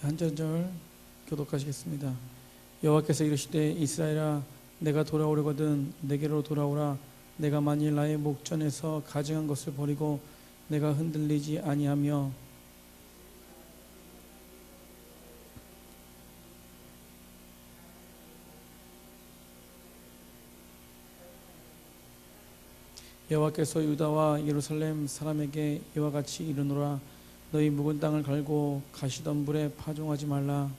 한 절절 교독하시겠습니다. 여호와께서 이르시되 이스라엘아 내가 돌아오려거든 내게로 돌아오라. 내가 만일 나의 목전에서 가증한 것을 버리고 내가 흔들리지 아니하며 여호와께서 유다와 예루살렘 사람에게 이와 같이 이르노라. 너희 묵은 땅을 갈고 가시던 불에 파종하지 말라.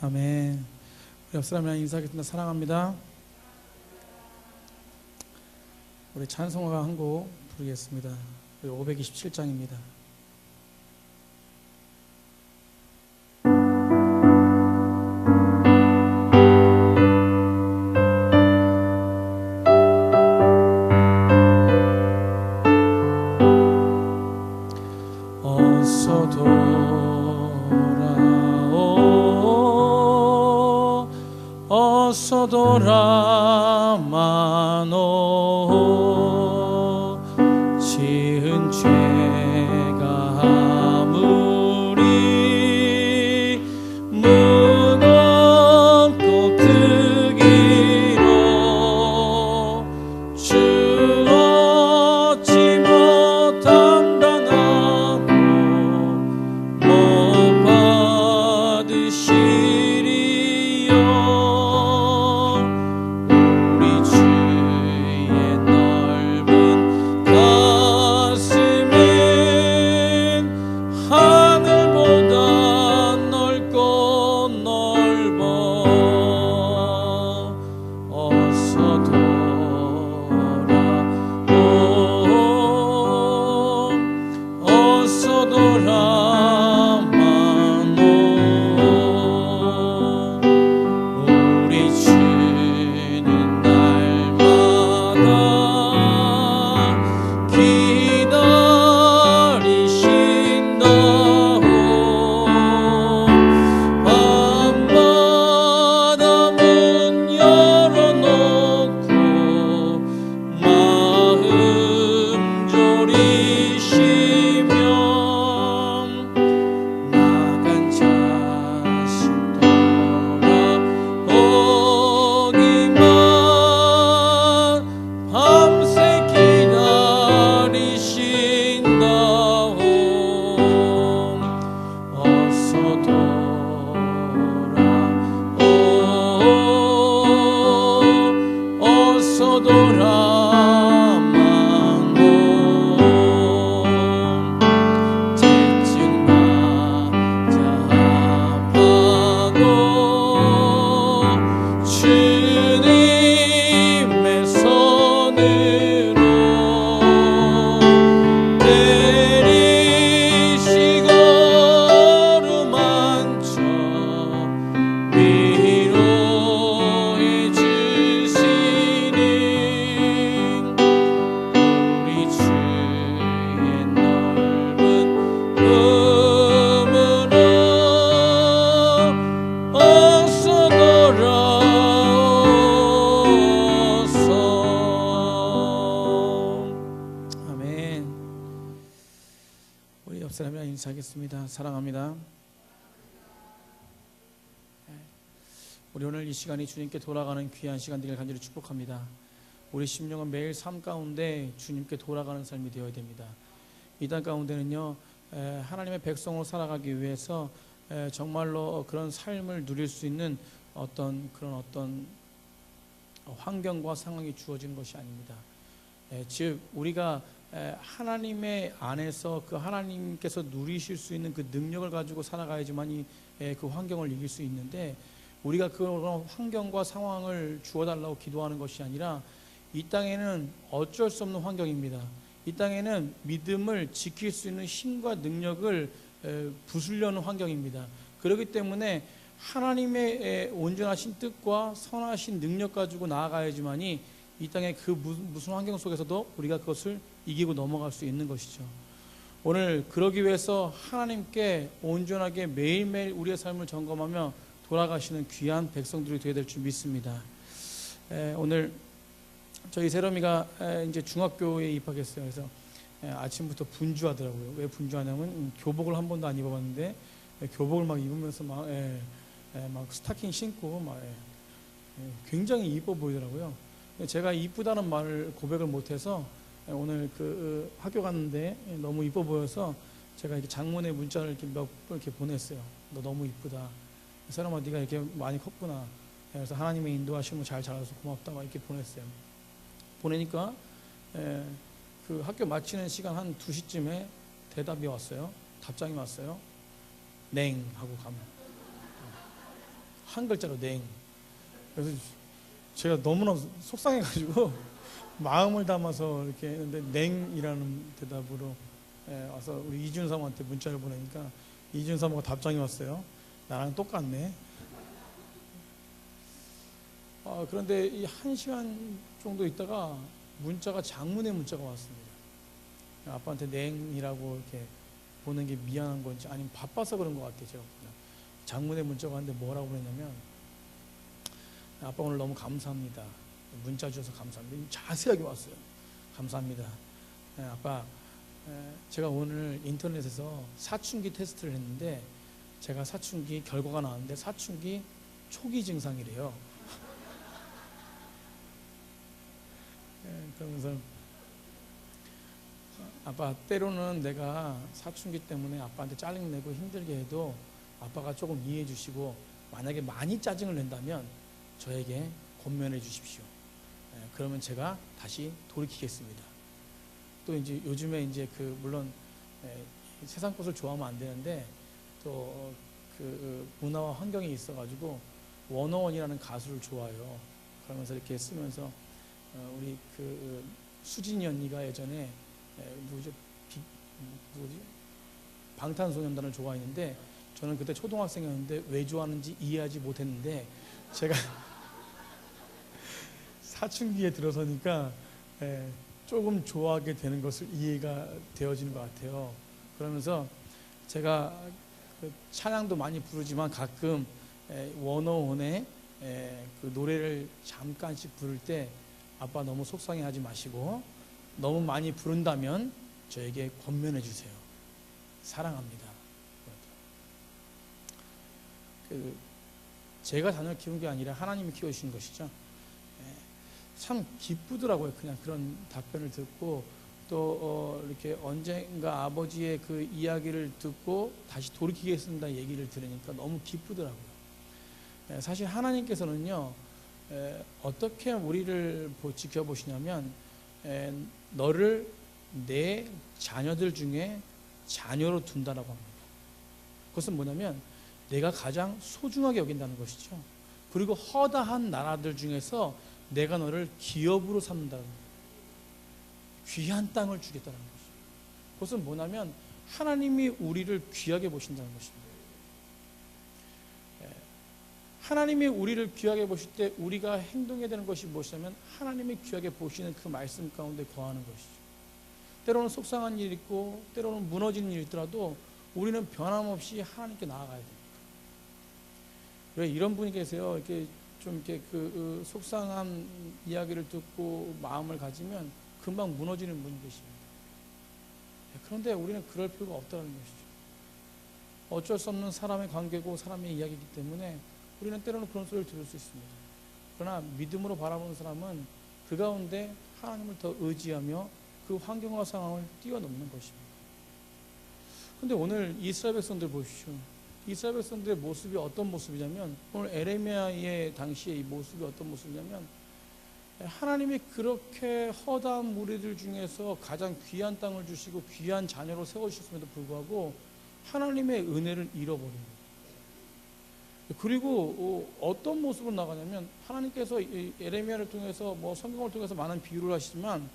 아멘. 우리 옆 사람이랑 인사하겠습니다. 사랑합니다. 우리 찬송가 한 곡 부르겠습니다. 527장입니다. 어서 돌아오 어서 돌아마노 지은 죄가 아무리 무겁고 크기로 주 얻지 못함당하고 못 받으시리요. 우리 주의 넓은 가슴은 하늘보다 넓고 넓어. 어서 돌아오 어서 돌아마노 우리 주는 날마다 기다리신다오. 밤마다 문 열어놓고 마음 졸이시며 나간 자식 돌아오기만 밤새 기다리신다오. 어서 돌아오 어서 돌아마노 질증 맞아 아파도 주님의 손으로 내리시고 어루만져 위로해 주시니 우리 주의 넓은 품으로 어서 돌아오소. 아멘. 우리 옆 사람이랑 인사하겠습니다. 사랑합니다. 우리 오늘 이 시간이 주님께 돌아가는 귀한 시간 되길 간절히 축복합니다. 우리 심령은 매일 삶 가운데 주님께 돌아가는 삶이 되어야 됩니다. 이 땅 가운데는요 하나님의 백성으로 살아가기 위해서 정말로 그런 삶을 누릴 수 있는 어떤 환경과 상황이 주어지는 것이 아닙니다. 즉 우리가 하나님의 안에서 그 하나님께서 누리실 수 있는 그 능력을 가지고 살아가야지만이 그 환경을 이길 수 있는데, 우리가 그런 환경과 상황을 주어달라고 기도하는 것이 아니라 이 땅에는 어쩔 수 없는 환경입니다. 이 땅에는 믿음을 지킬 수 있는 힘과 능력을 부수려는 환경입니다. 그렇기 때문에 하나님의 온전하신 뜻과 선하신 능력 가지고 나아가야지만이 이 땅의 그 무슨 환경 속에서도 우리가 그것을 이기고 넘어갈 수 있는 것이죠. 오늘 그러기 위해서 하나님께 온전하게 매일매일 우리의 삶을 점검하며 돌아가시는 귀한 백성들이 되어야 될 줄 믿습니다. 오늘 저희 세롬이가 이제 중학교에 입학했어요. 그래서 아침부터 분주하더라고요. 왜 분주하냐면 교복을 한 번도 안 입어봤는데 교복을 막 입으면서 막 스타킹 신고 막 굉장히 이뻐 보이더라고요. 제가 이쁘다는 말을 고백을 못해서 오늘 그 학교 갔는데 너무 이뻐 보여서 제가 이렇게 장문의 문자를 이렇게 몇 번 이렇게 보냈어요. 너 너무 이쁘다. 세롬아, 네가 이렇게 많이 컸구나. 그래서 하나님의 인도하심을 잘 자라서 고맙다. 막 이렇게 보냈어요. 보내니까 그 학교 마치는 시간 한 2시쯤에 대답이 왔어요. 답장이 왔어요. 냉 하고 가면 한 글자로 냉. 그래서 제가 너무나 속상해가지고 마음을 담아서 이렇게 했는데 냉이라는 대답으로 와서 우리 이준사모한테 문자를 보내니까 이준사모가 답장이 왔어요. 나랑 똑같네. 그런데 이 1시간 정도 있다가 장문의 문자가 왔습니다. 아빠한테 냉이라고 이렇게 보는 게 미안한 건지 아니면 바빠서 그런 것 같아요. 제가 장문의 문자가 왔는데 뭐라고 그랬냐면, 아빠 오늘 너무 감사합니다. 문자 주셔서 감사합니다. 자세하게 왔어요. 감사합니다. 아빠, 제가 오늘 인터넷에서 사춘기 테스트를 했는데 제가 사춘기 결과가 나왔는데 사춘기 초기 증상이래요. 그러면서 아빠, 때로는 내가 사춘기 때문에 아빠한테 짜증내고 힘들게 해도 아빠가 조금 이해해 주시고 만약에 많이 짜증을 낸다면 저에게 권면해 주십시오. 그러면 제가 다시 돌이키겠습니다. 또 이제 요즘에 이제 물론 세상 것을 좋아하면 안 되는데 또 그 문화와 환경이 있어가지고 원어원이라는 가수를 좋아해요. 그러면서 이렇게 쓰면서 우리 수진이 언니가 예전에 누구지? 방탄소년단을 좋아했는데 저는 그때 초등학생이었는데 왜 좋아하는지 이해하지 못했는데 제가 사춘기에 들어서니까 조금 좋아하게 되는 것을 이해가 되어지는 것 같아요. 그러면서 제가 찬양도 많이 부르지만 가끔 원어원의 그 노래를 잠깐씩 부를 때 아빠 너무 속상해하지 마시고 너무 많이 부른다면 저에게 권면해 주세요. 사랑합니다. 제가 자녀를 키운 게 아니라 하나님이 키워주신 것이죠. 참 기쁘더라고요. 그냥 그런 답변을 듣고 또 이렇게 언젠가 아버지의 그 이야기를 듣고 다시 돌이키겠습니다 얘기를 들으니까 너무 기쁘더라고요. 사실 하나님께서는요, 어떻게 우리를 지켜보시냐면 너를 내 자녀들 중에 자녀로 둔다라고 합니다. 그것은 뭐냐면 내가 가장 소중하게 여긴다는 것이죠. 그리고 허다한 나라들 중에서 내가 너를 기업으로 삼는다는 거예요. 귀한 땅을 주겠다는 것이죠. 그것은 뭐냐면 하나님이 우리를 귀하게 보신다는 것입니다. 하나님이 우리를 귀하게 보실 때 우리가 행동해야 되는 것이 무엇이냐면 하나님이 귀하게 보시는 그 말씀 가운데 거하는 것이죠. 때로는 속상한 일이 있고 때로는 무너지는 일이 있더라도 우리는 변함없이 하나님께 나아가야 됩니다. 왜 이런 분이 계세요? 이렇게 좀 이렇게 속상한 이야기를 듣고 마음을 가지면 금방 무너지는 분이 계십니다. 그런데 우리는 그럴 필요가 없다는 것이죠. 어쩔 수 없는 사람의 관계고 사람의 이야기이기 때문에 우리는 때로는 그런 소리를 들을 수 있습니다. 그러나 믿음으로 바라보는 사람은 그 가운데 하나님을 더 의지하며 그 환경과 상황을 뛰어넘는 것입니다. 그런데 오늘 이스라엘 백성들 보십시오. 이스라엘 백성들의 모습이 어떤 모습이냐면 오늘 에레미야의 당시의 이 모습이 어떤 모습이냐면 하나님이 그렇게 허다한 무리들 중에서 가장 귀한 땅을 주시고 귀한 자녀로 세워주셨음에도 불구하고 하나님의 은혜를 잃어버립니다. 그리고 어떤 모습으로 나가냐면 하나님께서 에레미야를 통해서 성경을 통해서 많은 비유를 하시지만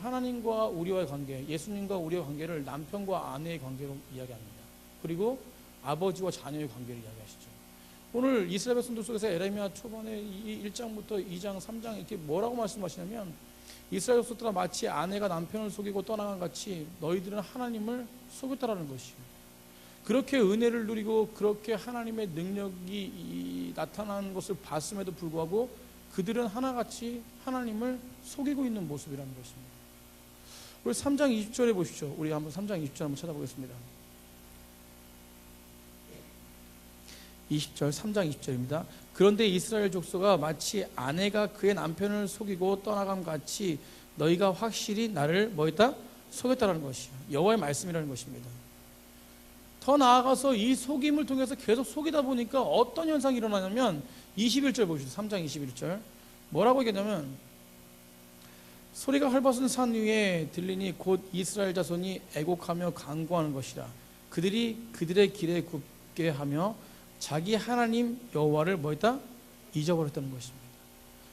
하나님과 우리와의 관계, 예수님과 우리의 관계를 남편과 아내의 관계로 이야기합니다. 그리고 아버지와 자녀의 관계를 이야기하시죠. 오늘 이스라엘 백성들 속에서 에레미야 초반에 1장부터 2장, 3장 이렇게 뭐라고 말씀하시냐면 이스라엘 족속들아 마치 아내가 남편을 속이고 떠나간 같이 너희들은 하나님을 속였다라는 것이요. 그렇게 은혜를 누리고 그렇게 하나님의 능력이 나타나는 것을 봤음에도 불구하고 그들은 하나같이 하나님을 속이고 있는 모습이라는 것입니다. 우리 3장 20절에 보십시오. 우리 한번 3장 20절 한번 찾아보겠습니다. 20절 3장 20절입니다. 그런데 이스라엘 족속아 마치 아내가 그의 남편을 속이고 떠나감 같이 너희가 확실히 나를 뭐했다? 속였다라는 것이요. 여호와의 말씀이라는 것입니다. 더 나아가서 이 속임을 통해서 계속 속이다 보니까 어떤 현상이 일어나냐면 21절 보십시오. 3장 21절 뭐라고 얘기하냐면 소리가 헐벗은 산 위에 들리니 곧 이스라엘 자손이 애곡하며 간구하는 것이라. 그들이 그들의 길에 굽게 하며 자기 하나님 여호와를 뭐했다? 잊어버렸다는 것입니다.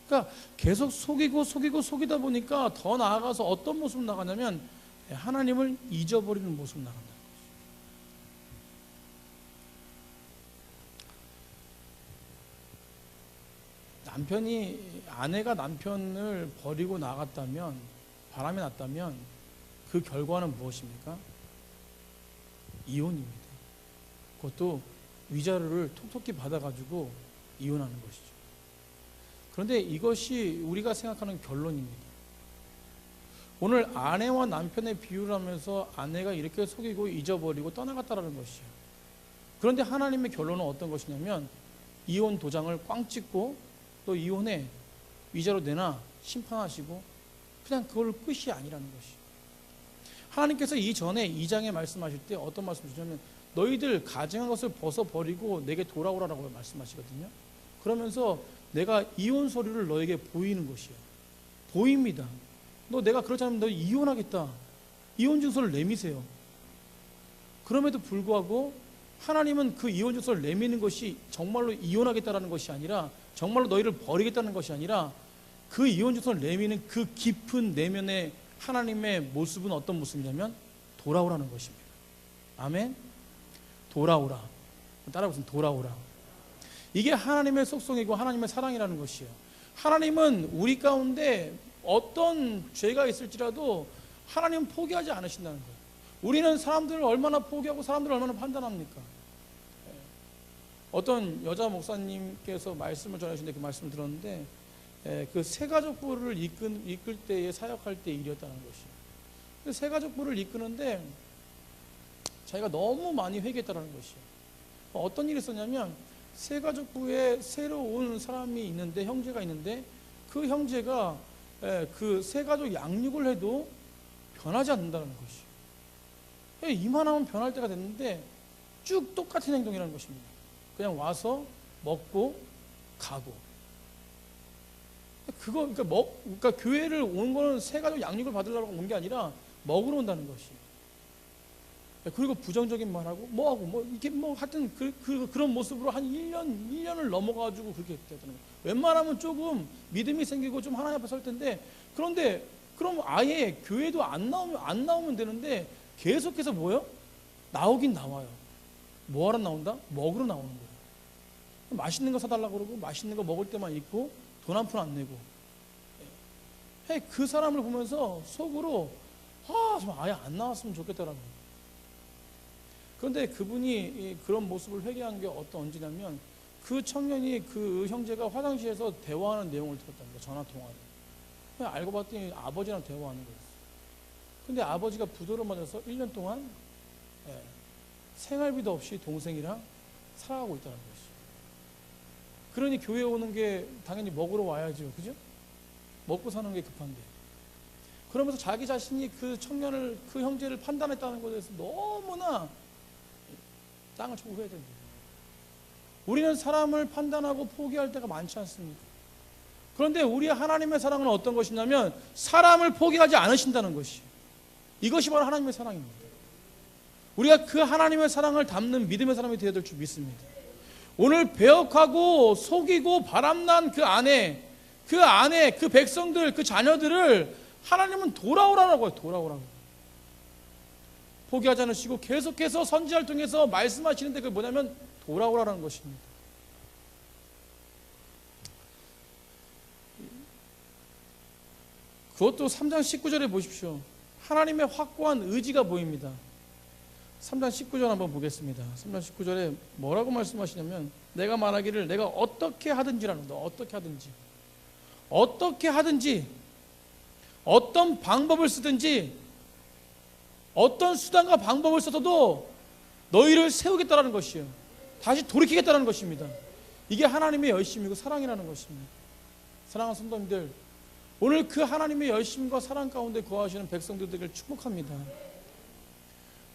그러니까 계속 속이다 보니까 더 나아가서 어떤 모습 나가냐면 하나님을 잊어버리는 모습 나간다. 아내가 남편을 버리고 나갔다면, 바람이 났다면 그 결과는 무엇입니까? 이혼입니다. 그것도 위자료를 톡톡히 받아가지고 이혼하는 것이죠. 그런데 이것이 우리가 생각하는 결론입니다. 오늘 아내와 남편의 비유를 하면서 아내가 이렇게 속이고 잊어버리고 떠나갔다라는 것이에요. 그런데 하나님의 결론은 어떤 것이냐면 이혼 도장을 꽝 찍고 또 이혼해 위자료 내놔 심판하시고 그냥 그걸로 끝이 아니라는 것이에요. 하나님께서 이전에 2장에 말씀하실 때 어떤 말씀 주시냐면 너희들 가증한 것을 벗어버리고 내게 돌아오라라고 말씀하시거든요. 그러면서 내가 이혼 서류를 너에게 보이는 것이에요. 보입니다. 너 내가 그렇지 않으면 너 이혼하겠다. 이혼 증서를 내미세요. 그럼에도 불구하고 하나님은 그 이혼 증서를 내미는 것이 정말로 이혼하겠다라는 것이 아니라 정말로 너희를 버리겠다는 것이 아니라 그 이혼 증서를 내미는 그 깊은 내면의 하나님의 모습은 어떤 모습이냐면 돌아오라는 것입니다. 아멘. 돌아오라. 따라해보세요. 돌아오라. 이게 하나님의 속성이고 하나님의 사랑이라는 것이에요. 하나님은 우리 가운데 어떤 죄가 있을지라도 하나님은 포기하지 않으신다는 거예요. 우리는 사람들을 얼마나 포기하고 사람들을 얼마나 판단합니까? 어떤 여자 목사님께서 말씀을 전하시는데 그 말씀을 들었는데 그 새가족부를 이끌 때에 사역할 때 일이었다는 것이에요. 새가족부를 이끄는데 자기가 너무 많이 회개했다는 것이에요. 어떤 일이 있었냐면 새가족부에 새로 온 사람이 있는데 형제가 있는데 그 형제가 그 새가족 양육을 해도 변하지 않는다는 것이에요. 이만하면 변할 때가 됐는데 쭉 똑같은 행동이라는 것입니다. 그냥 와서 먹고 가고. 그러니까 교회를 온 거는 새가족 양육을 받으려고 온 게 아니라 먹으러 온다는 것이에요. 그리고 부정적인 말하고 뭐하고 이렇게 하여튼 그런 모습으로 한 1년을 넘어가지고 그렇게 되더라고요. 웬만하면 조금 믿음이 생기고 좀 하나님 앞에 설 텐데 그런데 그럼 아예 교회도 안 나오면 되는데 계속해서 뭐요? 나오긴 나와요. 뭐하러 나온다? 먹으러 나오는 거예요. 맛있는 거 사달라고 그러고 맛있는 거 먹을 때만 있고 돈 한 푼 안 내고 그 사람을 보면서 속으로 좀 아예 안 나왔으면 좋겠다라고. 그런데 그분이 그런 모습을 회개한 게 언제냐면 그 청년이 그 형제가 화장실에서 대화하는 내용을 들었다는 거예요. 전화 통화를. 알고 봤더니 아버지랑 대화하는 거였어요. 근데 아버지가 부도를 맞아서 1년 동안 생활비도 없이 동생이랑 살아가고 있다는 것이죠. 그러니 교회 오는 게 당연히 먹으러 와야죠. 그죠? 먹고 사는 게 급한데. 그러면서 자기 자신이 그 청년을, 그 형제를 판단했다는 것에 대해서 너무나 땅을 치고 후회됩니다. 우리는 사람을 판단하고 포기할 때가 많지 않습니까? 그런데 우리의 하나님의 사랑은 어떤 것이냐면 사람을 포기하지 않으신다는 것이에요. 이것이 바로 하나님의 사랑입니다. 우리가 그 하나님의 사랑을 담는 믿음의 사람이 되어야 될 줄 믿습니다. 오늘 배역하고 속이고 바람난 그 안에 그 백성들, 그 자녀들을 하나님은 돌아오라고 해요. 돌아오라고. 포기하지 않으시고 계속해서 선지자를 통해서 말씀하시는데 그게 뭐냐면 돌아오라는 것입니다. 그것도 3장 19절에 보십시오. 하나님의 확고한 의지가 보입니다. 3장 19절 한번 보겠습니다. 3장 19절에 뭐라고 말씀하시냐면, 내가 말하기를 내가 어떻게 하든지라는 거, 어떻게 하든지 어떤 방법을 쓰든지 어떤 수단과 방법을 써도 너희를 세우겠다라는 것이요, 다시 돌이키겠다는 것입니다. 이게 하나님의 열심이고 사랑이라는 것입니다. 사랑하는 성도님들, 오늘 그 하나님의 열심과 사랑 가운데 거하시는 백성들 되길 축복합니다.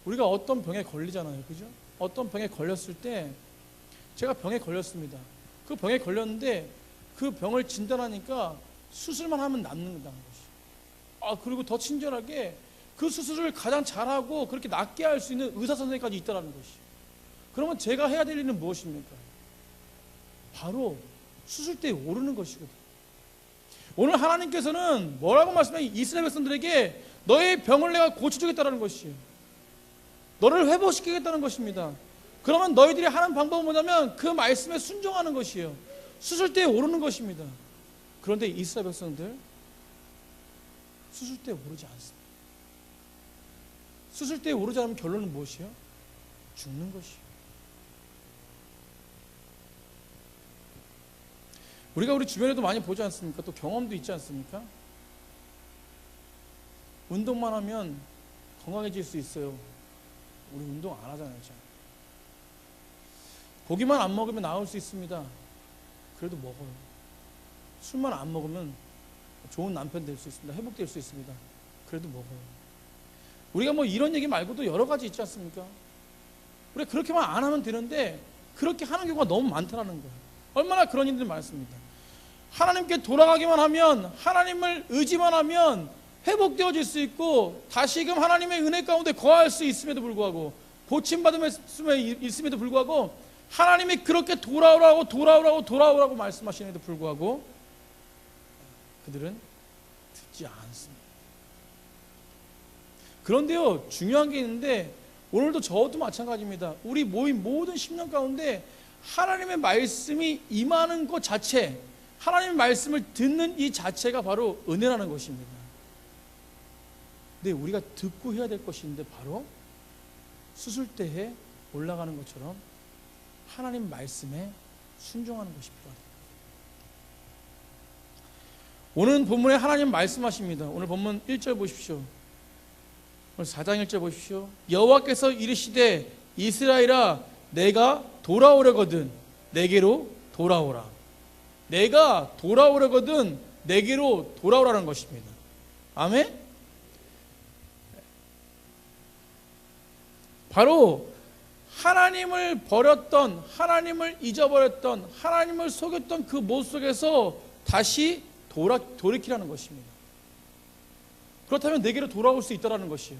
우리가 어떤 병에 걸리잖아요, 그죠? 어떤 병에 걸렸을 때, 제가 병에 걸렸습니다. 그 병에 걸렸는데 그 병을 진단하니까 수술만 하면 낫는다는 것이. 그리고 더 친절하게 그 수술을 가장 잘하고 그렇게 낫게 할 수 있는 의사 선생님까지 있다는 것이. 그러면 제가 해야 될 일은 무엇입니까? 바로 수술대에 오르는 것이거든요. 오늘 하나님께서는 뭐라고 말씀해? 이스라엘 백성들에게 너의 병을 내가 고쳐주겠다는 것이에요. 너를 회복시키겠다는 것입니다. 그러면 너희들이 하는 방법은 뭐냐면 그 말씀에 순종하는 것이에요. 수술대에 오르는 것입니다. 그런데 이스라엘 백성들 수술대에 오르지 않습니다. 수술대에 오르지 않으면 결론은 무엇이에요? 죽는 것이에요. 우리가 우리 주변에도 많이 보지 않습니까? 또 경험도 있지 않습니까? 운동만 하면 건강해질 수 있어요. 우리 운동 안 하잖아요. 고기만 안 먹으면 나을 수 있습니다. 그래도 먹어요. 술만 안 먹으면 좋은 남편 될 수 있습니다. 회복될 수 있습니다. 그래도 먹어요. 우리가 뭐 이런 얘기 말고도 여러 가지 있지 않습니까? 우리가 그렇게만 안 하면 되는데 그렇게 하는 경우가 너무 많다는 거예요. 얼마나 그런 일들이 많습니다. 하나님께 돌아가기만 하면, 하나님을 의지만 하면 회복되어질 수 있고 다시금 하나님의 은혜 가운데 거할 수 있음에도 불구하고, 고침받음에 있음에도 불구하고 하나님이 그렇게 돌아오라고 말씀하시는데도 불구하고 그들은 듣지 않습니다. 그런데요, 중요한 게 있는데 오늘도 저도 마찬가지입니다. 우리 모임 모든 10년 가운데 하나님의 말씀이 임하는 것 자체, 하나님의 말씀을 듣는 이 자체가 바로 은혜라는 것입니다. 근데 우리가 듣고 해야 될 것이 있는데 바로 수술대에 올라가는 것처럼 하나님 말씀에 순종하는 것이 필요합니다. 오늘 본문에 하나님 말씀하십니다. 오늘 본문 1절 보십시오. 오늘 4장 1절 보십시오. 여호와께서 이르시되 이스라엘아 내가 돌아오려거든 내게로 돌아오라. 내가 돌아오려거든 내게로 돌아오라는 것입니다. 아멘? 바로 하나님을 버렸던, 하나님을 잊어버렸던, 하나님을 속였던 그 모습 속에서 다시 돌이키라는 것입니다. 그렇다면 내게로 돌아올 수 있다는 것이에요.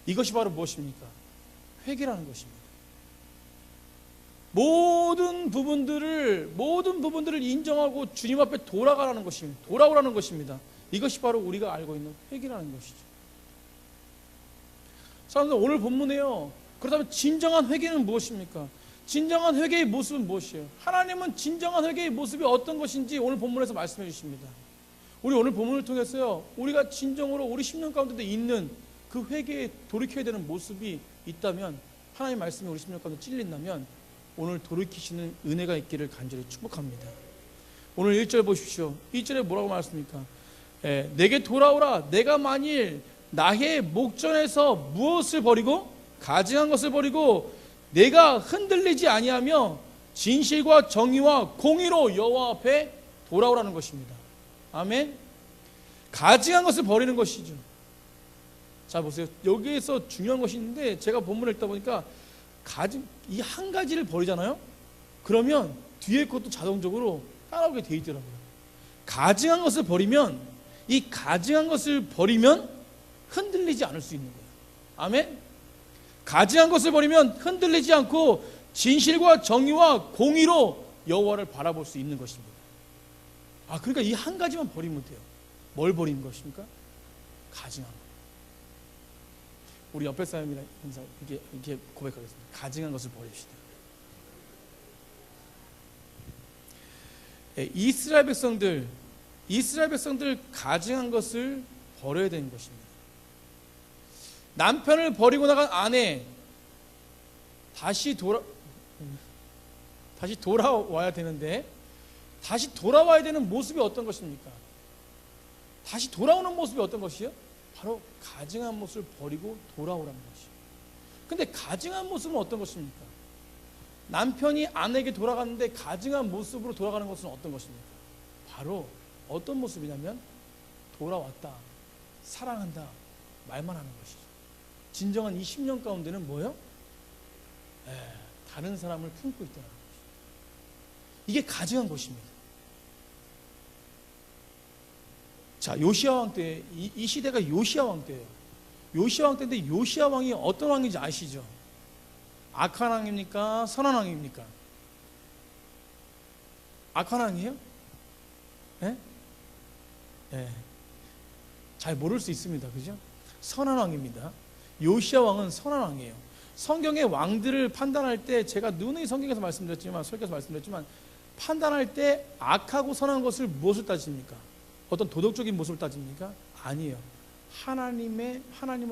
이것이 바로 무엇입니까? 회개라는 것입니다. 모든 부분들을 인정하고 주님 앞에 돌아가라는 것입니다. 돌아오라는 것입니다. 이것이 바로 우리가 알고 있는 회개라는 것이죠. 사람들, 오늘 본문에요, 그렇다면 진정한 회개는 무엇입니까? 진정한 회개의 모습은 무엇이에요? 하나님은 진정한 회개의 모습이 어떤 것인지 오늘 본문에서 말씀해 주십니다. 우리 오늘 본문을 통해서요, 우리가 진정으로 우리 10년 가운데 있는 그 회개에 돌이켜야 되는 모습이 있다면, 하나님의 말씀이 우리 10년 가운데 찔린다면 오늘 돌이키시는 은혜가 있기를 간절히 축복합니다. 오늘 1절 보십시오. 1절에 뭐라고 말했습니까? 내게 돌아오라. 내가 만일 나의 목전에서 무엇을 버리고 가증한 것을 버리고 내가 흔들리지 아니하며 진실과 정의와 공의로 여호와 앞에 돌아오라는 것입니다. 아멘. 가증한 것을 버리는 것이죠. 자 보세요. 여기에서 중요한 것이 있는데 제가 본문을 읽다 보니까 이 한 가지를 버리잖아요. 그러면 뒤에 것도 자동적으로 따라오게 돼 있더라고요. 가증한 것을 버리면, 이 가증한 것을 버리면 흔들리지 않을 수 있는 거예요. 아멘. 가증한 것을 버리면 흔들리지 않고 진실과 정의와 공의로 여호와를 바라볼 수 있는 것입니다. 그러니까 이 한 가지만 버리면 돼요. 뭘 버리는 것입니까? 가증한 것. 우리 옆에 사람이랑 이렇게 고백하겠습니다. 가증한 것을 버립시다. 이스라엘 백성들, 이스라엘 백성들 가증한 것을 버려야 되는 것입니다. 남편을 버리고 나간 아내 다시 돌아와야 되는데, 다시 돌아와야 되는 모습이 어떤 것입니까? 다시 돌아오는 모습이 어떤 것이요? 바로 가증한 모습을 버리고 돌아오라는 것이요. 근데 가증한 모습은 어떤 것입니까? 남편이 아내에게 돌아갔는데 가증한 모습으로 돌아가는 것은 어떤 것입니까? 바로 어떤 모습이냐면 돌아왔다, 사랑한다 말만 하는 것이죠. 진정한 이 10년 가운데는 뭐예요? 다른 사람을 품고 있다는 것이죠. 이게 가증한 것입니다. 자, 요시야 왕 때, 이 시대가 요시야 왕 때예요. 요시야 왕 때인데 요시야 왕이 어떤 왕인지 아시죠? 악한 왕입니까? 선한 왕입니까? 악한 왕이에요? 예? 예. 잘 모를 수 있습니다. 그죠? 선한 왕입니다. 요시야 왕은 선한 왕이에요. 성경의 왕들을 판단할 때 제가 누누이 성경에서 말씀드렸지만, 설교에서 말씀드렸지만, 판단할 때 악하고 선한 것을 무엇을 따집니까? 어떤 도덕적인 모습을 따집니까? 아니에요. 하나님을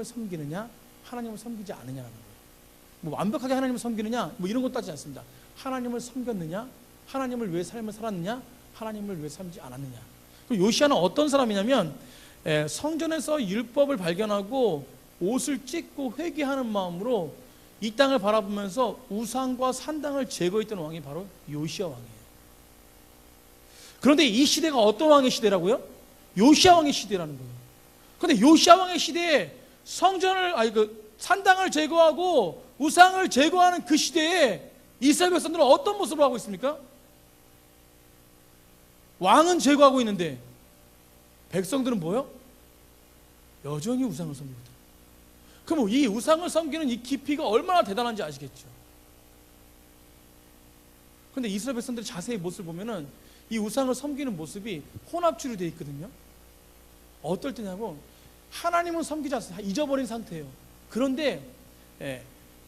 섬기느냐, 하나님을 섬기지 않느냐라는 거예요. 뭐 완벽하게 하나님을 섬기느냐, 뭐 이런 것 따지지 않습니다. 하나님을 섬겼느냐, 하나님을 위해 삶을 살았느냐, 하나님을 위해 살지 않았느냐. 그리고 요시야는 어떤 사람이냐면, 성전에서 율법을 발견하고 옷을 찢고 회개하는 마음으로 이 땅을 바라보면서 우상과 산당을 제거했던 왕이 바로 요시야 왕이에요. 그런데 이 시대가 어떤 왕의 시대라고요? 요시야 왕의 시대라는 거예요. 그런데 요시야 왕의 시대에 산당을 제거하고 우상을 제거하는 그 시대에 이스라엘 백성들은 어떤 모습을 하고 있습니까? 왕은 제거하고 있는데 백성들은 뭐요? 여전히 우상을 섬기고 있다. 그럼 이 우상을 섬기는 이 깊이가 얼마나 대단한지 아시겠죠? 그런데 이스라엘 백성들의 자세히 모습을 보면은 이 우상을 섬기는 모습이 혼합주로 되어 있거든요. 어떨 때냐고, 하나님은 섬기지 않습니다. 잊어버린 상태예요. 그런데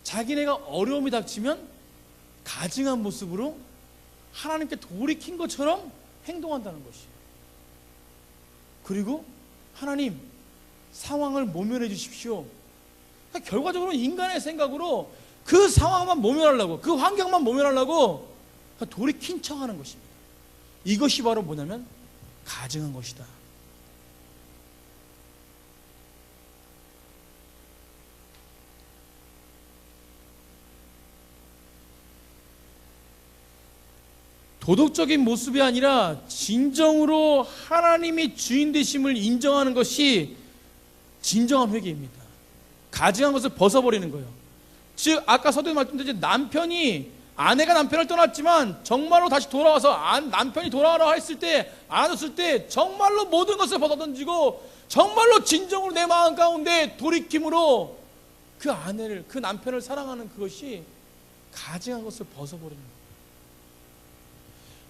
자기네가 어려움이 닥치면 가증한 모습으로 하나님께 돌이킨 것처럼 행동한다는 것이에요. 그리고 하나님, 상황을 모면해 주십시오. 그러니까 결과적으로 인간의 생각으로 그 상황만 모면하려고, 그 환경만 모면하려고 돌이킨 척하는 것입니다. 이것이 바로 뭐냐면 가증한 것이다. 도덕적인 모습이 아니라 진정으로 하나님이 주인 되심을 인정하는 것이 진정한 회개입니다. 가증한 것을 벗어버리는 거예요. 즉 아까 서두에 말씀드렸듯이 아내가 남편을 떠났지만 정말로 다시 돌아와서 남편이 돌아오라 했을 때, 안아줬을 때 정말로 모든 것을 벗어던지고 정말로 진정으로 내 마음 가운데 돌이킴으로 그 아내를, 그 남편을 사랑하는 그것이 가증한 것을 벗어버리는 거예요.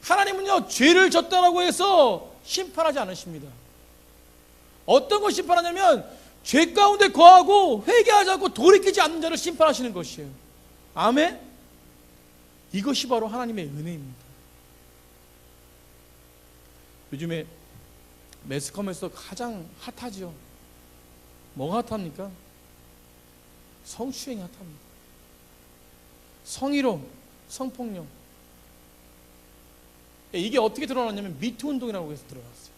하나님은요, 죄를 졌다라고 해서 심판하지 않으십니다. 어떤 걸 심판하냐면 죄 가운데 거하고 회개하지 않고 돌이키지 않는 자를 심판하시는 것이에요. 아멘? 이것이 바로 하나님의 은혜입니다. 요즘에 매스컴에서 가장 핫하지요. 뭐가 핫합니까? 성추행이 핫합니다. 성희롱, 성폭력. 이게 어떻게 드러났냐면 미투 운동이라고 해서 드러났어요.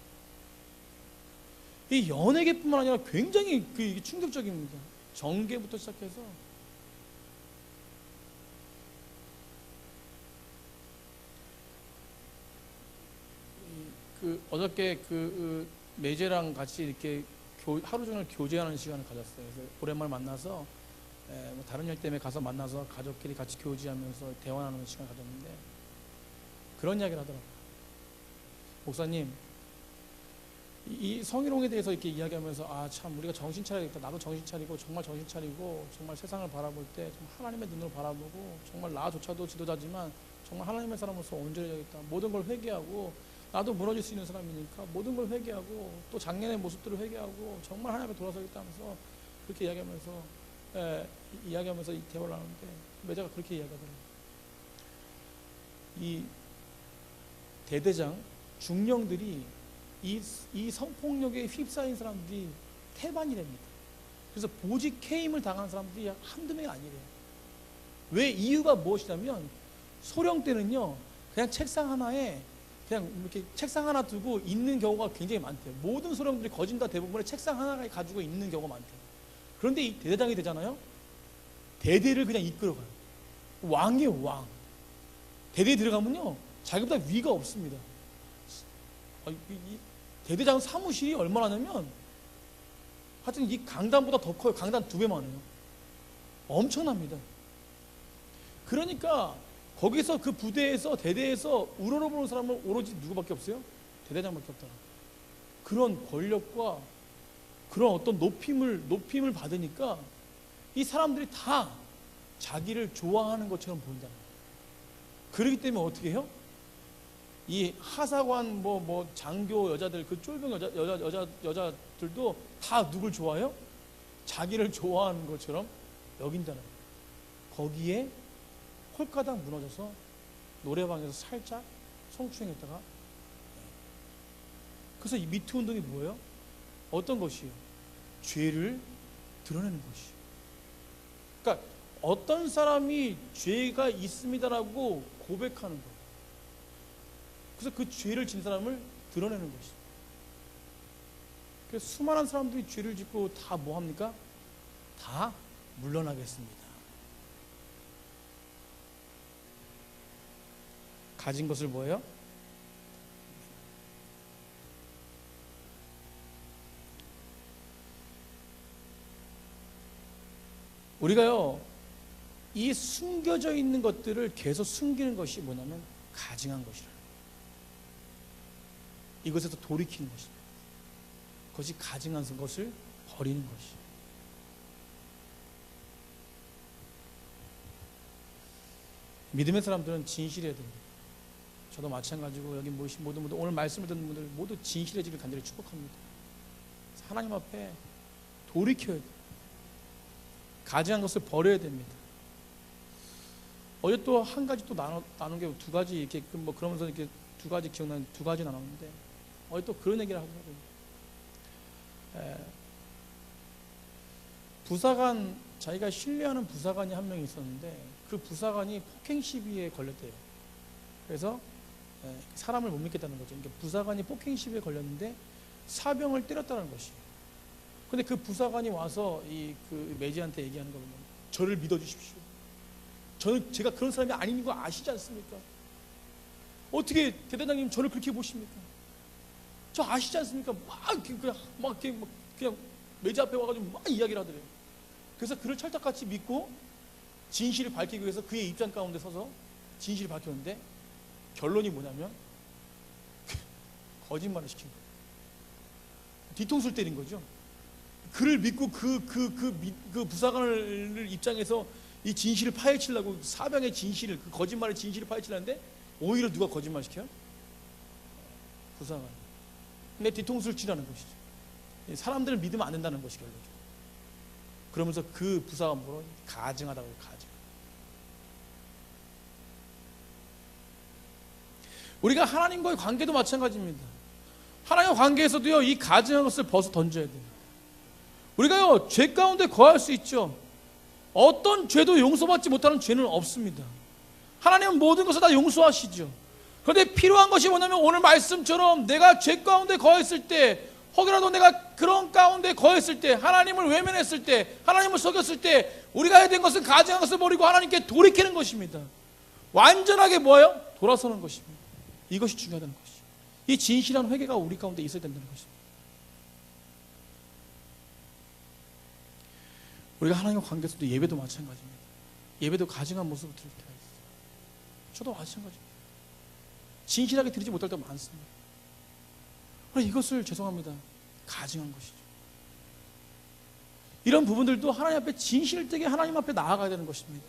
이 연예계뿐만 아니라 굉장히 이게 충격적입니다. 정계부터 시작해서 어저께 매제랑 같이 이렇게 하루 종일 교제하는 시간을 가졌어요. 그래서 오랜만에 만나서 뭐 다른 일 때문에 가서 만나서 가족끼리 같이 교제하면서 대화하는 시간을 가졌는데 그런 이야기를 하더라고요. 목사님, 이 성희롱에 대해서 이렇게 이야기하면서 참 우리가 정신 차려야겠다. 나도 정신 차리고 정말 정신 차리고 정말 세상을 바라볼 때 정말 하나님의 눈으로 바라보고 정말 나조차도 지도자지만 정말 하나님의 사람으로서 온전해야겠다. 모든 걸 회개하고 나도 무너질 수 있는 사람이니까 모든 걸 회개하고 또 작년의 모습들을 회개하고 정말 하나님 앞에 돌아서겠다 하면서 그렇게 이야기하면서 이 대화를 하는데 매자가 그렇게 이야기하더라고요. 이 대대장 중령들이 이 성폭력에 휩싸인 사람들이 태반이 됩니다. 그래서 보직 해임을 당한 사람들이 한두 명이 아니래요. 왜? 이유가 무엇이냐면 소령 때는요 그냥 책상 하나에 그냥 이렇게 책상 하나 두고 있는 경우가 굉장히 많대요. 모든 소령들이 거진 다 대부분의 책상 하나를 가지고 있는 경우가 많대요. 그런데 이 대대장이 되잖아요. 대대를 그냥 이끌어가요. 왕이에요, 왕. 대대에 들어가면요 자기보다 위가 없습니다. 이 대대장 사무실이 얼마나 하냐면 하여튼 이 강단보다 더 커요. 강단 2배 많아요. 엄청납니다. 그러니까 거기서 그 부대에서 대대에서 우러러보는 사람은 오로지 누구밖에 없어요? 대대장밖에 없다. 그런 권력과 그런 어떤 높임을 받으니까 이 사람들이 다 자기를 좋아하는 것처럼 보인다. 그렇기 때문에 어떻게 해요? 이 하사관 뭐 장교 여자들 그 쫄병 여자들도 다 누굴 좋아해요? 자기를 좋아하는 것처럼 여긴다는 거예요. 거기에 홀가닥 무너져서 노래방에서 살짝 성추행했다가 그래서 이 미투 운동이 뭐예요? 어떤 것이에요? 죄를 드러내는 것이에요. 그러니까 어떤 사람이 죄가 있습니다라고 고백하는 거예요. 그래서 그 죄를 진 사람을 드러내는 것이죠. 그래서 수많은 사람들이 죄를 짓고 다 뭐합니까? 다 물러나겠습니다. 가진 것을 뭐예요? 우리가요 이 숨겨져 있는 것들을 계속 숨기는 것이 뭐냐면 가증한 것이라. 이것에서 돌이키는 것입니다. 그것이 가증한 것을 버리는 것이. 믿음의 사람들은 진실해야 됩니다. 저도 마찬가지고 여기 모신 모두 오늘 말씀을 듣는 분들 모두 진실해지길 간절히 축복합니다. 하나님 앞에 돌이켜야 돼요. 가증한 것을 버려야 됩니다. 어제 또 한 가지 또 나눈 게 2가지 이렇게 뭐 그러면서 이렇게 2가지 기억나는 2가지 나눴는데 어제 또 그런 얘기를 하더라고요. 부사관 자기가 신뢰하는 부사관이 한 명 있었는데 그 부사관이 폭행 시비에 걸렸대요. 그래서 사람을 못 믿겠다는 거죠. 그러니까 부사관이 폭행 시비에 걸렸는데 사병을 때렸다는 것이. 근데 그 부사관이 와서 그 매지한테 얘기하는 거 보면 저를 믿어주십시오. 제가 그런 사람이 아닌 거 아시지 않습니까? 어떻게 대대장님 저를 그렇게 보십니까? 저 아시지 않습니까? 그냥 매지 앞에 와가지고 막 이야기를 하더래요. 그래서 그를 철떡같이 믿고 진실을 밝히기 위해서 그의 입장 가운데 서서 진실을 밝혔는데 결론이 뭐냐면 거짓말을 시킨 거예요. 뒤통수를 때린 거죠. 그를 믿고 그 부사관을 입장에서 이 진실을 파헤치려고 사병의 진실을 그 거짓말의 진실을 파헤치려는데 오히려 누가 거짓말 시켜요? 부사관. 근데 뒤통수를 치라는 것이죠. 사람들을 믿으면 안 된다는 것이 결론이죠. 그러면서 그 부사관 뭐로 가증하다고 가증. 우리가 하나님과의 관계도 마찬가지입니다. 하나님과 관계에서도요 이 가증한 것을 벗어 던져야 돼요. 우리가요 죄 가운데 거할 수 있죠. 어떤 죄도 용서받지 못하는 죄는 없습니다. 하나님은 모든 것을 다 용서하시죠. 그런데 필요한 것이 뭐냐면 오늘 말씀처럼 내가 죄 가운데 거했을 때 혹여라도 내가 그런 가운데 거했을 때 하나님을 외면했을 때 하나님을 속였을 때 우리가 해야 된 것은 가증한 것을 버리고 하나님께 돌이키는 것입니다. 완전하게 뭐예요? 돌아서는 것입니다. 이것이 중요하다는 것이죠. 이 진실한 회개가 우리 가운데 있어야 된다는 것입니다. 우리가 하나님과 관계에서도 예배도 마찬가지입니다. 예배도 가증한 모습으로 드릴 때가 있어요. 저도 마찬가지입니다. 진실하게 드리지 못할 때가 많습니다. 이것을 죄송합니다. 가증한 것이죠. 이런 부분들도 하나님 앞에 진실되게 하나님 앞에 나아가야 되는 것입니다.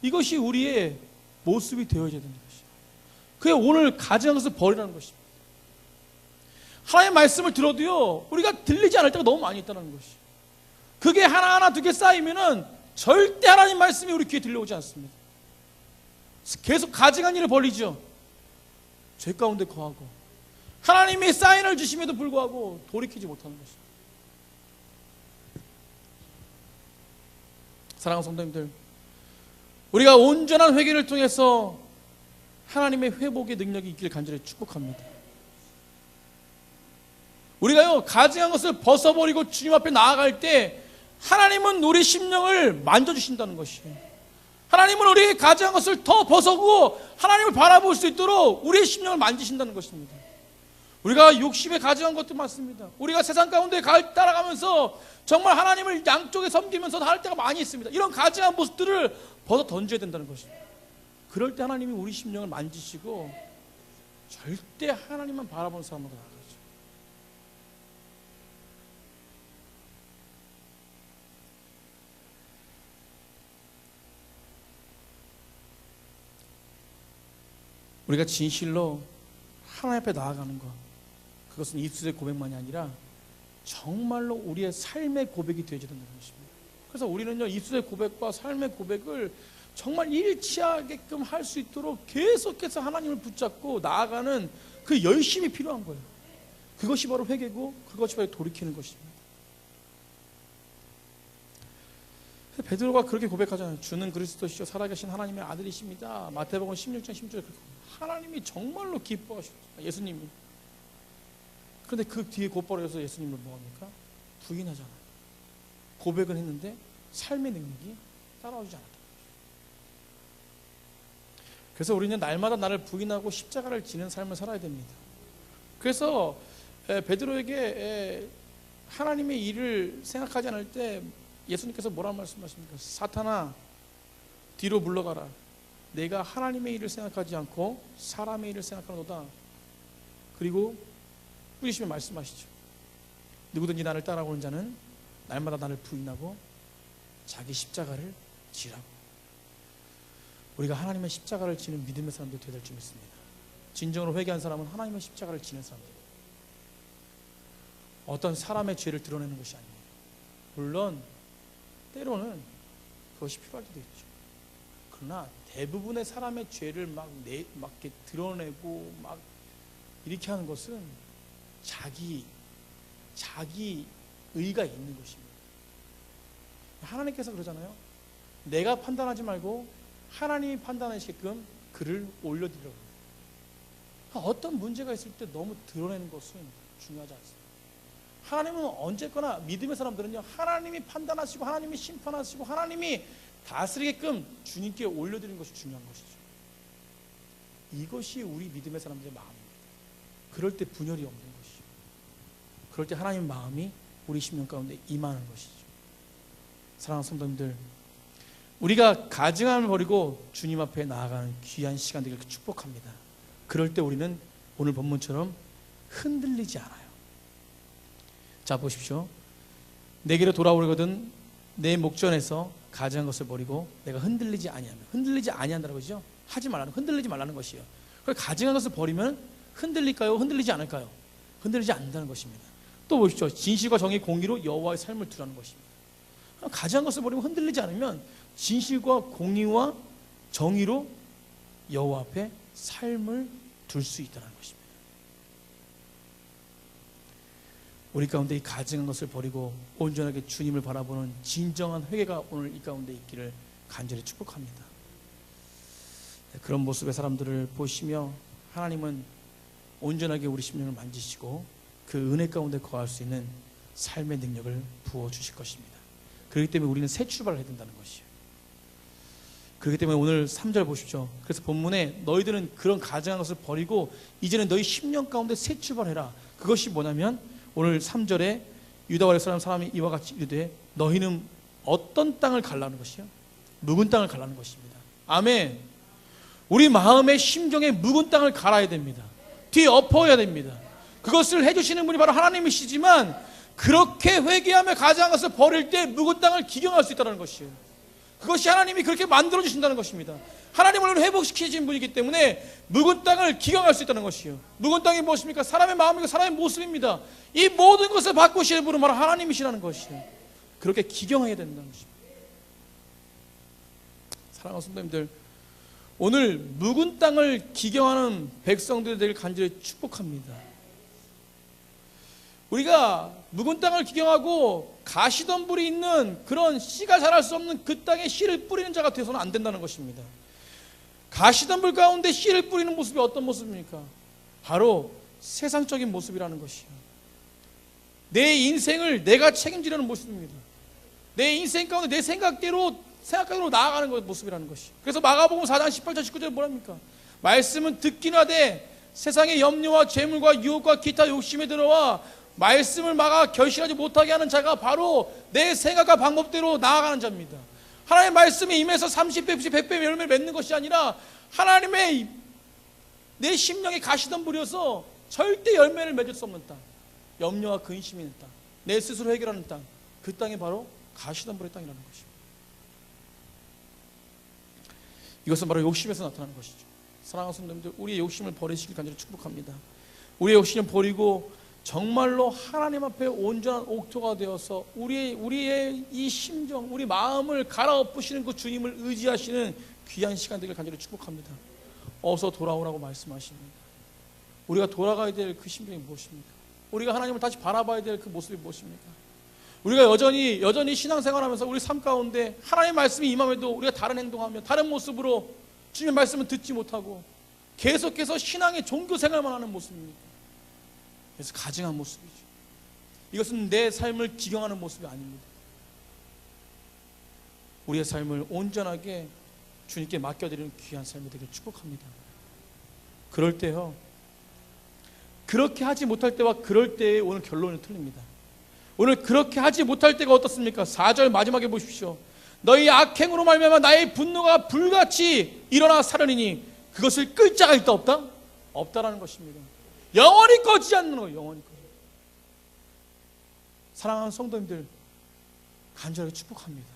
이것이 우리의 모습이 되어야 되는 것이죠. 그게 오늘 가증한 것을 버리라는 것입니다. 하나님의 말씀을 들어도요 우리가 들리지 않을 때가 너무 많이 있다는 것이죠. 그게 하나하나 2개 쌓이면은 절대 하나님 말씀이 우리 귀에 들려오지 않습니다. 계속 가증한 일을 벌이죠. 죄 가운데 거하고 하나님이 사인을 주심에도 불구하고 돌이키지 못하는 것입니다. 사랑하는 성도님들, 우리가 온전한 회개를 통해서 하나님의 회복의 능력이 있기를 간절히 축복합니다. 우리가요, 가증한 것을 벗어버리고 주님 앞에 나아갈 때 하나님은 우리 심령을 만져주신다는 것이에요. 하나님은 우리 가증한 것을 더 벗어고 하나님을 바라볼 수 있도록 우리의 심령을 만지신다는 것입니다. 우리가 욕심에 가증한 것도 많습니다. 우리가 세상 가운데 따라가면서 정말 하나님을 양쪽에 섬기면서 할 때가 많이 있습니다. 이런 가증한 모습들을 벗어 던져야 된다는 것입니다. 그럴 때 하나님이 우리 심령을 만지시고 절대 하나님만 바라보는 사람으로 나아가죠. 우리가 진실로 하나님 앞에 나아가는 것, 그것은 입술의 고백만이 아니라 정말로 우리의 삶의 고백이 되어야 된다는 것입니다. 그래서 우리는요, 입술의 고백과 삶의 고백을 정말 일치하게끔 할 수 있도록 계속해서 하나님을 붙잡고 나아가는 그 열심이 필요한 거예요. 그것이 바로 회개고 그것이 바로 돌이키는 것입니다. 베드로가 그렇게 고백하잖아요. 주는 그리스도시요 살아계신 하나님의 아들이십니다. 마태복음 16장 16절에 그렇게 하나님이 정말로 기뻐하셨다, 예수님이. 그런데 그 뒤에 곧바로 해서 예수님을 뭐합니까? 부인하잖아요. 고백은 했는데 삶의 능력이 따라오지 않았다. 그래서 우리는 날마다 나를 부인하고 십자가를 지는 삶을 살아야 됩니다. 그래서 베드로에게 하나님의 일을 생각하지 않을 때 예수님께서 뭐라고 말씀하십니까? 사탄아, 뒤로 물러가라. 내가 하나님의 일을 생각하지 않고 사람의 일을 생각하노다. 그리고 꾸짖으며 말씀하시죠. 누구든지 나를 따라오는 자는 날마다 나를 부인하고 자기 십자가를 지라고. 우리가 하나님의 십자가를 지는 믿음의 사람들이 되어야 될 줄 믿습니다. 진정으로 회개한 사람은 하나님의 십자가를 지는 사람들, 어떤 사람의 죄를 드러내는 것이 아닙니다. 물론 때로는 그것이 필요할 때도 있죠. 그러나 대부분의 사람의 죄를 막 이렇게 드러내고 막 이렇게 하는 것은 자기 의가 있는 것입니다. 하나님께서 그러잖아요. 내가 판단하지 말고 하나님이 판단하시게끔 그를 올려드리라고. 어떤 문제가 있을 때 너무 드러내는 것은 중요하지 않습니다. 하나님은 언제거나, 믿음의 사람들은요, 하나님이 판단하시고 하나님이 심판하시고 하나님이 다스리게끔 주님께 올려드리는 것이 중요한 것이죠. 이것이 우리 믿음의 사람들의 마음입니다. 그럴 때 분열이 없는 것이죠. 그럴 때 하나님의 마음이 우리 심령 가운데 임하는 것이죠. 사랑하는 성도님들, 우리가 가증함을 버리고 주님 앞에 나아가는 귀한 시간 되기를 축복합니다. 그럴 때 우리는 오늘 본문처럼 흔들리지 않아요. 자, 보십시오. 내게로 돌아오거든 내 목전에서 가증한 것을 버리고 내가 흔들리지 아니하며, 흔들리지 아니한다는 것이죠. 하지 말라는, 흔들리지 말라는 것이에요. 가증한 것을 버리면 흔들릴까요? 흔들리지 않을까요? 흔들리지 않는다는 것입니다. 또 보십시오. 진실과 정의, 공의로 여호와의 삶을 두라는 것입니다. 가증한 것을 버리면 흔들리지 않으면 진실과 공의와 정의로 여호와 앞에 삶을 둘 수 있다는 것입니다. 우리 가운데 이 가증한 것을 버리고 온전하게 주님을 바라보는 진정한 회개가 오늘 이 가운데 있기를 간절히 축복합니다. 그런 모습의 사람들을 보시며 하나님은 온전하게 우리 심령을 만지시고 그 은혜 가운데 거할 수 있는 삶의 능력을 부어주실 것입니다. 그렇기 때문에 우리는 새 출발을 해야 된다는 것이에요. 그렇기 때문에 오늘 3절 보십시오. 그래서 본문에 너희들은 그런 가증한 것을 버리고 이제는 너희 심령 가운데 새 출발해라. 그것이 뭐냐면 오늘 3절에 유다와 사람이 이와 같이 이르되 너희는 어떤 땅을 갈라는 것이요? 묵은 땅을 갈라는 것입니다. 아멘. 우리 마음의 심정에 묵은 땅을 갈아야 됩니다. 뒤엎어야 됩니다. 그것을 해주시는 분이 바로 하나님이시지만 그렇게 회개하며 가증한 것을 버릴 때 묵은 땅을 기경할 수 있다는 것이에요. 그것이 하나님이 그렇게 만들어주신다는 것입니다. 하나님을 우리를 회복시키신 분이기 때문에 묵은 땅을 기경할 수 있다는 것이에요. 묵은 땅이 무엇입니까? 사람의 마음이고 사람의 모습입니다. 이 모든 것을 바꾸시는 분은 바로 하나님이시라는 것이에요. 그렇게 기경해야 된다는 것입니다. 사랑하는 성도님들, 오늘 묵은 땅을 기경하는 백성들이 되길 간절히 축복합니다. 우리가 묵은 땅을 기경하고 가시덤불이 있는 그런 씨가 자랄 수 없는 그 땅에 씨를 뿌리는 자가 되어서는 안 된다는 것입니다. 가시덤불 가운데 씨를 뿌리는 모습이 어떤 모습입니까? 바로 세상적인 모습이라는 것이요, 내 인생을 내가 책임지려는 모습입니다. 내 인생 가운데 내 생각대로 나아가는 모습이라는 것이. 그래서 마가복음 4장 18절 19절에 뭐랍니까? 말씀은 듣긴 하되 세상의 염려와 재물과 유혹과 기타 욕심에 들어와 말씀을 막아 결실하지 못하게 하는 자가 바로 내 생각과 방법대로 나아가는 자입니다. 하나님의 말씀에 임해서 30배, 100배 열매를 맺는 것이 아니라 하나님의 내 심령에 가시덤불이어서 절대 열매를 맺을 수 없는 땅, 염려와 근심이 있는 땅, 내 스스로 해결하는 땅, 그 땅이 바로 가시덤불의 땅이라는 것입니다. 이것은 바로 욕심에서 나타나는 것이죠. 사랑하는 성도님들, 우리의 욕심을 버리시길 간절히 축복합니다. 우리의 욕심을 버리고 정말로 하나님 앞에 온전한 옥토가 되어서 우리의 이 심정, 우리 마음을 갈아엎으시는 그 주님을 의지하시는 귀한 시간 되길 간절히 축복합니다. 어서 돌아오라고 말씀하십니다. 우리가 돌아가야 될 그 심정이 무엇입니까? 우리가 하나님을 다시 바라봐야 될 그 모습이 무엇입니까? 우리가 여전히 신앙생활하면서 우리 삶 가운데 하나님의 말씀이 임함에도 우리가 다른 행동하며 다른 모습으로 주님의 말씀을 듣지 못하고 계속해서 신앙의 종교 생활만 하는 모습입니다. 그래서 가증한 모습이죠. 이것은 내 삶을 기경하는 모습이 아닙니다. 우리의 삶을 온전하게 주님께 맡겨드리는 귀한 삶이 되길 축복합니다. 그럴 때요, 그렇게 하지 못할 때와 그럴 때의 오늘 결론이 틀립니다. 오늘 그렇게 하지 못할 때가 어떻습니까? 4절 마지막에 보십시오. 너희 악행으로 말미암아 나의 분노가 불같이 일어나 사르니니 그것을 끌 자가 있다 없다? 없다라는 것입니다. 영원히 꺼지지 않는 거예요. 영원히 꺼지지. 사랑하는 성도님들, 간절하게 축복합니다.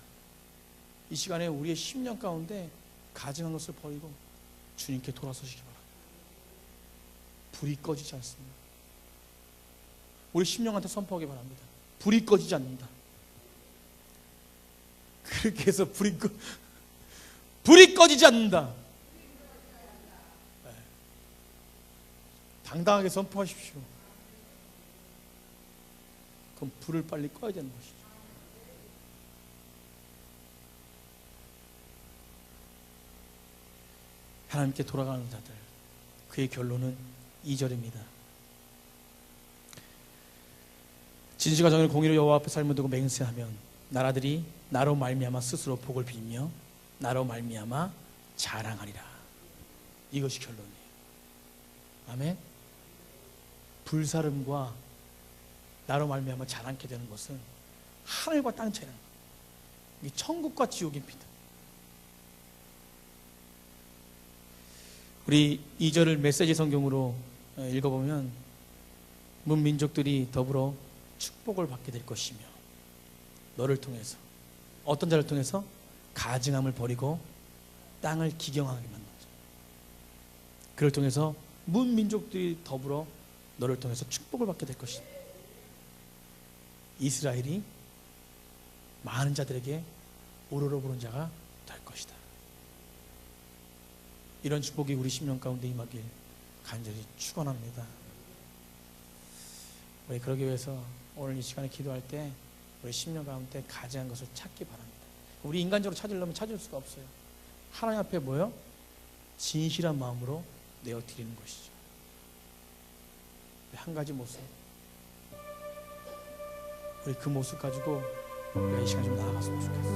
이 시간에 우리의 심령 가운데 가증한 것을 버리고 주님께 돌아서시기 바랍니다. 불이 꺼지지 않습니다. 우리 심령한테 선포하기 바랍니다. 불이 꺼지지 않는다. 그렇게 해서 불이 꺼지지 않는다. 네. 당당하게 선포하십시오. 그럼 불을 빨리 꺼야 되는 것이죠. 하나님께 돌아가는 자들, 그의 결론은 2절입니다. 진실과 정의를 공의로 여호와 앞에 삶을 두고 맹세하면 나라들이 나로 말미암아 스스로 복을 빌며 나로 말미암아 자랑하리라. 이것이 결론이에요. 아멘. 불사름과 나로 말미암아 자랑케 되는 것은 하늘과 땅 차이라는 거예요. 이게 천국과 지옥입니다. 우리 2절을 메시지 성경으로 읽어보면 문민족들이 더불어 축복을 받게 될 것이며 너를 통해서, 어떤 자를 통해서? 가증함을 버리고 땅을 기경하게 만든 거죠. 그를 통해서 문민족들이 더불어 너를 통해서 축복을 받게 될 것입니다. 이스라엘이 많은 자들에게 우러러 부른 자가 될 것이다. 이런 축복이 우리 심령 가운데 임하길 간절히 축원합니다. 우리 그러기 위해서 오늘 이 시간에 기도할 때 우리 심령 가운데 가증한 것을 찾기 바랍니다. 우리 인간적으로 찾으려면 찾을 수가 없어요. 하나님 앞에 뭐요? 진실한 마음으로 내어드리는 것이죠. 한 가지 모습, 우리 그 모습 가지고 우리가 이 시간 좀 나아갔으면 좋겠어요.